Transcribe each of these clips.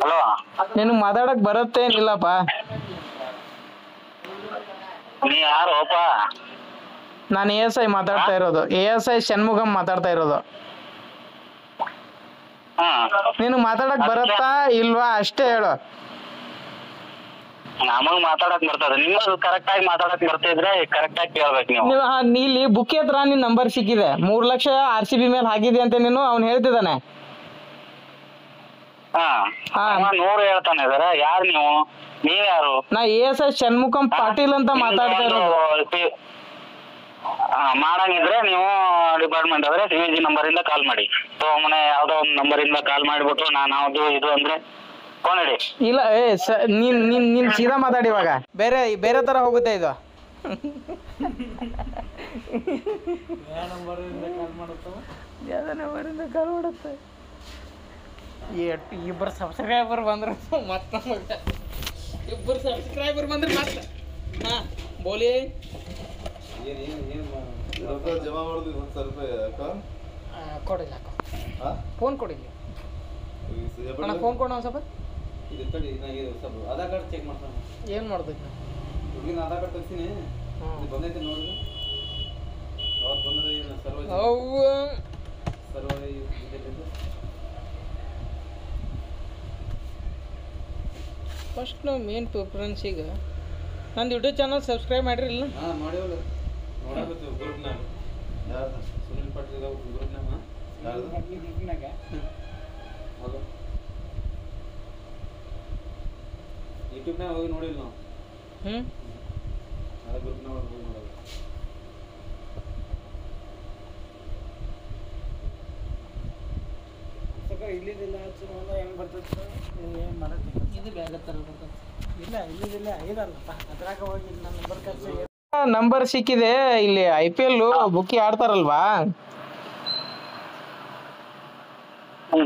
Hello, ನಿನಗ್ ಮಾತಾಡಕ್ ಬರತ್ತೇನಿಲ್ಲಪ್ಪ. ನೀ ಯಾರೋಪ? ನಾನು ASI ಮಾತಾಡ್ತಾ ಇರೋದು. ASI ಷಣ್ಮುಗಂ ಮಾತಾಡ್ತಾ ಇರೋದು. ನಿನಗ್ ಮಾತಾಡಕ್ ಬರತ್ತಾ ಇಲ್ವಾ ಅಷ್ಟೇ ಹೇಳು. ನಮಗ್ ಮಾತಾಡಕ್ ಬರ್ತದ. ನಿಮ್ಮದು ಕರೆಕ್ಟ್ ಆಗಿ ಮಾತಾಡಕ್ ಬರ್ತಿದ್ರೆ ಕರೆಕ್ಟ್ ಆಗಿ ಕೇಳ್ಬೇಕು ನೀವು. ಇಲ್ಲಿ ಬುಕ್ಕಿ ಹತ್ರ ನಿನ್ ನಂಬರ್ ಸಿಕ್ಕಿದೆ. 3 ಲಕ್ಷ RCB ಮೇಲೆ ಹಾಕಿದೆ ಅಂತ ನೀನು ಅವ್ನು ಹೇಳ್ತಿದ್ದಾನೆ. 100 ಹೇಳ್ತಾನೆ ಇದಾರೆ. ಯಾರು ನೀವು? ನೀವ್ ಯಾರು? ನಾ ASI ಷಣ್ಮುಖಂ ಪಾಟೀಲ್ ಅಂತ ಮಾತಾಡ್ತಾ ಇರೋದು. ಮಾಡಂಗಿದ್ರೆ ನೀವು ಡಿಪಾರ್ಟ್ಮೆಂಟ್ ಆದ್ರೆ CVG ನಂಬರ್ ಇಂದ ಕಾಲ್ ಮಾಡಿ. ಸುಮ್ಮನೆ ಯಾವ್ದೋ ಒಂದು ನಂಬರ್ ಇಂದ ಕಾಲ್ ಮಾಡಿಬಿಟ್ಟು ನಾನು ಇದು ಅಂದ್ರೆ ಫೋನ್ ಇಡಿ. ಇಲ್ಲ ನೀನ್ ಸೀದಾ ಮಾತಾಡಿ. ಇವಾಗ ಬೇರೆ ತರ ಹೋಗುತ್ತೆ ಇದು. ಇಬ್ಬರು ಸಬ್ಸ್ಕ್ರೈಬರ್ ಬಂದ್ರೆ ಮತ್ತೆ ಹಾ ಬೋಲಿ ಜಮಾ ಮಾಡುದು 1000 ರೂಪಾಯಿ ಕೊಡಿಲ್ಲ. ಫೋನ್ ಕೊಡಿಲ್ಲ ಅಣ್ಣ. ಫೋನ್ ಕೊಡ ಒಂದು ಸ್ವಲ್ಪ. ಆಧಾರ್ ಕಾರ್ಡ್ ಚೆಕ್ ಮಾಡ್ತಾನೆ. ಏನು ಮಾಡ್ಬೇಕು? ಹುಡುಗಿನ ಆಧಾರ್ ಕಾರ್ಡ್ ತೆಗ್ತೀನಿ. ಬಂದೈತೆ ನೋಡ್ರಿ. ಅವತ್ತು ಬಂದ್ರೆ ಫಸ್ಟ್ ನಾವು ಮೇನ್ ಪ್ರಿಫರೆನ್ಸ್ ಈಗ ನಂದು ಯೂಟ್ಯೂಬ್ ಚಾನಲ್ ಸಬ್ಸ್ಕ್ರೈಬ್ ಮಾಡಿರಿ ಇಲ್ಲ? ಹಾಂ ಮಾಡಿವಲ್ಲ. ನೋಡಾಕತ್ತೀವಿ ಗ್ರೂಪ್ನಾಗ. ಯಾರ್ದು? ಸುನಿಲ್ ಪಾಟೀಲ್ ಗ್ರೂಪ್ನಾಗ. ಯಾರ್ದು? ಹೌದು. ಯೂಟ್ಯೂಬ್ನಾಗ ಹೋಗಿ ನೋಡಿಲ್ಲ ನಾವು. ಅದ ಗ್ರೂಪ್ನಾಗ ಹೋಗಿ ನೋಡೋದು. ಇಲ್ಲಿದಿಲ್ಲ ಹೆಂಗೆ ಬರ್ತದೆ? ಏನು ಮಾಡೋದು? ಇದು ಬೇರೆ ಥರ ಬರ್ತದೆ. ಇಲ್ಲ ಇಲ್ಲಿದಿಲ್ಲ ಐದಲ್ಲಪ್ಪ. ಅದ್ರಾಗ ಹೋಗಿ ನನ್ನ ನಂಬರ್ ಕಳಿಸಿ. ನಂಬರ್ ಸಿಕ್ಕಿದೆ. ಇಲ್ಲಿ IPL ಬುಕ್ಕಿ ಆಡ್ತಾರಲ್ವಾ?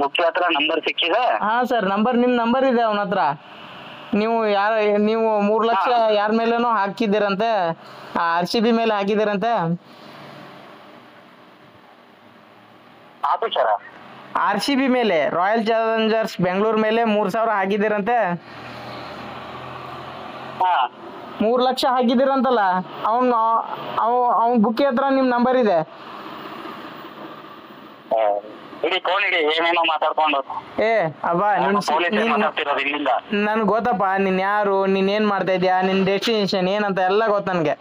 ಬುಕ್ಕಿ ಹತ್ರ ನಂಬರ್ ಸಿಕ್ಕಿದೆ. ಹಾ ಸರ್, ನಿಮ್ ನಂಬರ್ ಇದೆ ಅವನ ಹತ್ರ. ನೀವು 3 ಲಕ್ಷ ಯಾರ ಮೇಲೇನೋ ಹಾಕಿದ್ದೀರಂತೆ. RCB ಮೇಲೆ ಹಾಕಿದ್ದೀರಂತೆ. RCB ಮೇಲೆ, ರಾಯಲ್ ಚಾಲೆಂಜರ್ಸ್ ಬೆಂಗಳೂರು ಮೇಲೆ 3000 ಹಾಕಿದ್ದೀರಂತೆ. 3 ಲಕ್ಷ ಹಾಕಿದ್ದೀರಂತಲ್ಲ. ಅವ್ನ ಬುಕ್ಕಿ ಹತ್ರ ನಿಮ್ ನಂಬರ್ ಇದೆ. ಏನೇನೋ ಮಾತಾಡ್ಕೊಂಡು ಅಬ್ಬಾ ನನ್ಗೆ ಗೊತ್ತಪ್ಪ. ನೀನ್ ಯಾರು, ನೀನ್ ಏನ್ ಮಾಡ್ತಾ ಇದ್ಯಾ, ನಿನ್ ಡೆಸ್ಟಿನೇಷನ್ ಏನಂತ ಎಲ್ಲ ಗೊತ್ತ ನನ್ಗೆ.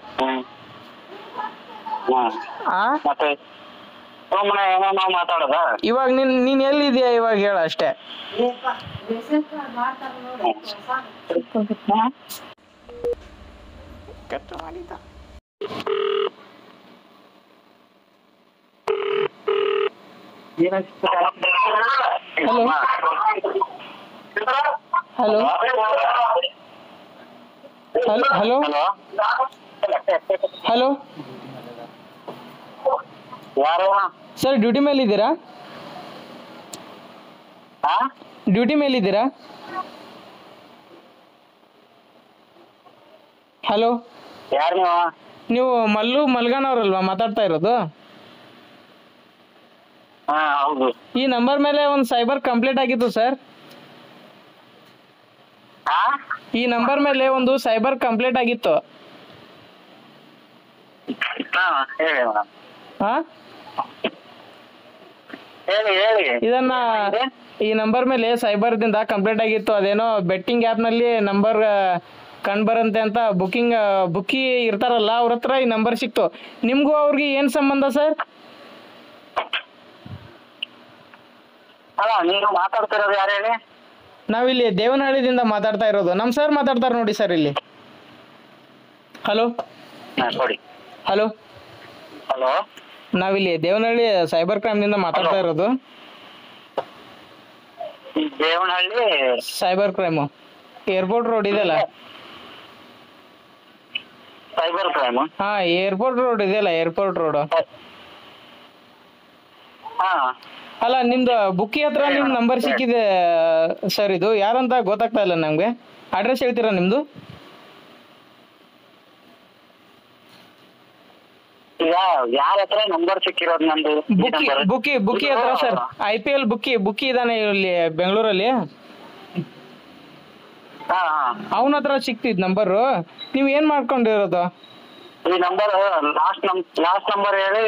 ಇವಾಗ ನೀನ್ ಎಲ್ಲಿದ್ಯಾ ಇವಾಗ ಹೇಳ ಅಷ್ಟೇ. Hello hello hello sir, duty ಮೇಲಿದ್ದೀರಾ? ಹಲೋ, ನೀವು ಮಲ್ಗಾನವ್ರಲ್ವಾ ಮಾತಾಡ್ತಾ ಇರೋದು? ಈ ನಂಬರ್ ಮೇಲೆ ಒಂದು ಸೈಬರ್ ಕಂಪ್ಲೇಂಟ್ ಆಗಿತ್ತು ಸರ್. ಈ ನಂಬರ್ ಮೇಲೆ ಒಂದು ಸೈಬರ್ ಕಂಪ್ಲೇಂಟ್ ಆಗಿತ್ತು. ಈ ನಂಬರ್ ಮೇಲೆ ಸೈಬರ್ ದಿಂದ ಕಂಪ್ಲೇಂಟ್ ಆಗಿತ್ತು. ಅದೇನೋ ಬೆಟ್ಟಿಂಗ್ ಆಪ್ ನಲ್ಲಿ ನಂಬರ್ ಕಂಡು ಬರಂತೆ ಅಂತ ಬುಕ್ಕಿ ಇರ್ತಾರಲ್ಲ, ಅವ್ರ ಹತ್ರ ಈ ನಂಬರ್ ಸಿಕ್ತು. ನಿಮ್ಗೂ ಅವ್ರಿಗೆ ಏನ್ ಸಂಬಂಧ ಸರ್? ನಾವಿಲ್ಲಿ ದೇವನಹಳ್ಳಿದಿಂದ ಮಾತಾಡ್ತಾ ಇರೋದು. ನಮ್ ಸರ್ ಮಾತಾಡ್ತಾರೆ ನೋಡಿ ಸರ್ ಇಲ್ಲಿ. ಹಲೋ ಹಲೋ ಹಲೋ, ನಾವಿಲ್ಲಿ ದೇವನಹಳ್ಳಿ ಸೈಬರ್ ಕ್ರೈಮ್ ನಿಂದ ಮಾತಾಡ್ತಾ ಇರೋದು. Devanahalli cyber crime airport road ಇದೆಯಲ್ಲ? Cyber crime? ಹಾ, ಏರ್ಪೋರ್ಟ್ ರೋಡ್ ಇದೆಯಲ್ಲ, ಏರ್ಪೋರ್ಟ್ ರೋಡ್. ಅಲ್ಲ, ನಿಮ್ದು ಬುಕ್ಕಿ ಹತ್ರ ನಿಮ್ ನಂಬರ್ ಸಿಕ್ಕಿದೆ ಸರ್. ಇದು ಯಾರಂತ ಗೊತ್ತಾಗ್ತಾ ಇಲ್ಲ ನಮ್ಗೆ. ಅಡ್ರೆಸ್ ಹೇಳ್ತೀರಾ ನಿಮ್ದು? ಯಾರ ಹತ್ರ ನಂಬರ್ ಸಿಕ್ಕಿರೋದು ನಂದು? ಬುಕ್ಕಿ ಹತ್ರ ಸರ್. IPL ಬುಕ್ಕಿ ಇದಾನೆ ಇಲ್ಲಿ ಬೆಂಗಳೂರಲ್ಲಿ. ಹಾ ಹಾ ಅವನ ಹತ್ರ ಸಿಕ್ತಿದ್ ನಂಬರು. ನೀವು ಏನ್ ಮಾಡ್ಕೊಂಡಿರೋದು? ಈ ನಂಬರ್ ಲಾಸ್ಟ್ ನಂಬರ್ ಹೇಳಿ